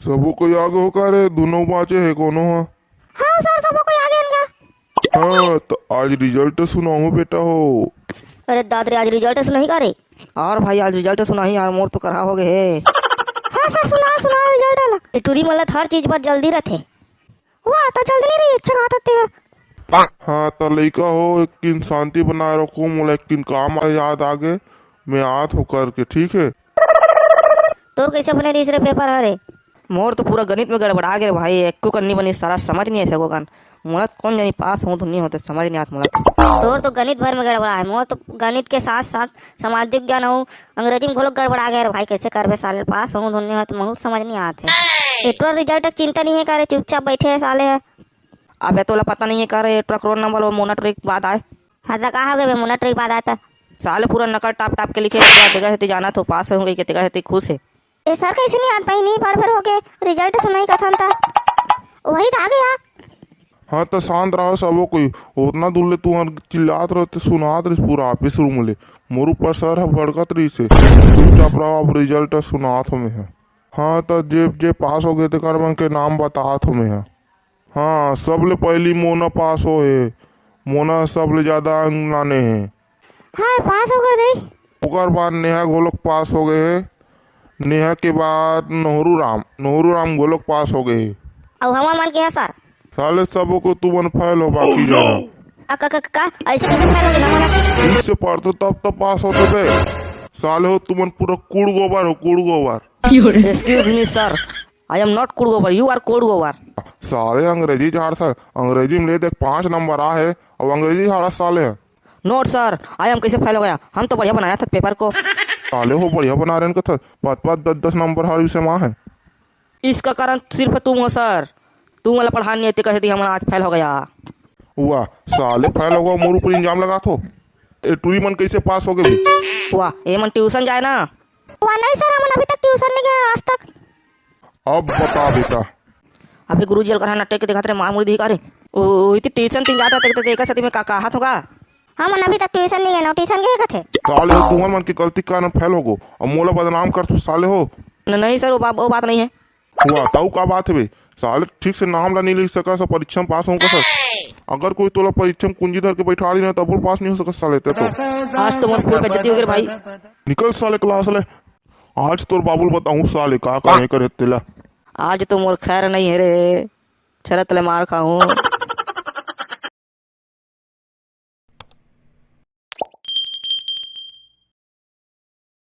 सबो कोई आगे हो का रे दोनों बाचे है कोनो हा। हाँ सर सबो कोई आगे इनका। हाँ तो आज रिजल्ट सुनाओ बेटा हो। अरे दादरे आज रिजल्ट सुनाई का रे। और भाई आज रिजल्ट सुनाही यार मोर तो करा हो गए है। हाँ सर सुना रिजल्ट आला। ये टूरी मतलब हर चीज पर जल्दी रहते। वाह तो जल्दी नहीं रही अच्छा बात होती है। हाँ तो लइका हो एक किन शांति बनाए रखो मोला एक किन काम याद आगे मैं आत हो करके ठीक है। तोर कैसे बने रही रे पेपर हरे। मोर तो पूरा गणित में गड़बड़ा गए भाई एक करनी बनी सारा समझ नहीं ऐसे कान मोला कौन जानी पास हूँ तो नहीं होते समझ नहीं आता मोला। तोर तो गणित भर में गड़बड़ा है मोर तो गणित के साथ साथ सामाजिक ज्ञान हो अंग्रेजी में घोलो गड़बड़ा गया भाई कैसे करबे साले पास हूँ धुन्नी है तो बहुत समझ नहीं आते। पेट्रोल रिजल्ट की चिंता नहीं है करे चुपचाप बैठे है साले है। अब तोला पता नहीं है कर ट्रक रोड नंबर और मोना ट्रिक बाद आए। हाँ तो कहा गए मुन्ना ट्रिक बाद आता। साले पूरा नकल टाप टाप के लिखे तेगा से जाना तो पास हो गई के तेगा से खुश है। ए सर कैसे नहीं आता नहीं पढ़ भर हो गए रिजल्ट सुनाई का था वही तो आ गया। हाँ तो शांत रहो सबो कोई उतना दूर ले तू चिल्लात रहते सुनात रही पूरा ऑफिस रूम ले मोर ऊपर सर है भड़कत रही से चुपचाप रहो अब रिजल्ट सुनात हो में है। हाँ तो जे पास हो गए थे कर मन के नाम बतात हो में है। हाँ सबले पहली मोना पास हो है मोना सबले ज्यादा अंक लाने हैं। हाँ पास हो गए दे। ओकर बाद नेहा गोलक पास हो गए है। नेहा के बाद नहरू राम गोलक पास हो गए है। अब हमार मन के है सर। साले सबो को तू मन फैल हो बाकी जाना का ऐसे कैसे फैल हो गया ना ठीक से पढ़ते तब तो पास होते बे साले हो तुमन पूरा कूड़ गोबर हो कूड़ गोबर। Excuse me sir I am not कुड़ गोबर यू आर कोड गोबर। साले अंग्रेजी झाड़ था अंग्रेजी में ले देख 5 नंबर आ है अब अंग्रेजी झाड़ा साले है। नोट सर आई एम कैसे फेल हो गया हम तो बढ़िया बनाया था पेपर को। साले हो बढ़िया बना रहे हैं 5-5 10 नंबर हर विषय में है। इसका कारण सिर्फ तुम हो सर तुम वाला पढ़ा नहीं कैसे थी हम आज फेल हो गया। हुआ साले फैल होगा मोर ऊपर इंजाम लगा तो टूरी मन कैसे पास हो गए भी। हुआ ये मन ट्यूशन जाए ना। हुआ नहीं सर हम अभी तक ट्यूशन नहीं गए आज तक। अब बता बेटा अभी गुरुजी अलकर नट्टे के दिखाते मार मुड़ी दिखा रहे ओ इतनी ट्यूशन तीन जाता देखते देखा सती में का हाथ होगा। हम अभी तक ट्यूशन नहीं गए ना ट्यूशन गए थे। साले हो तुम्हारे मन की गलती के कारण फैल हो गो और मोला बदनाम कर तू साले हो। नहीं सर वो बात नहीं है। हुआ ताऊ का बात है बे साले ठीक से नाम ला नहीं लिख सका सब परीक्षा में पास होगा सर अगर कोई तोला परीक्षा में कुंजी धर के बैठा दी ना तब वो पास नहीं हो सका साले तो आज तो मोर फुल बेइज्जती हो गई भाई। निकल साले क्लास ले आज तोर बाबुल बताऊं साले का करे तेला। आज तो मोर खैर नहीं है रे शरत ले मार खाऊं।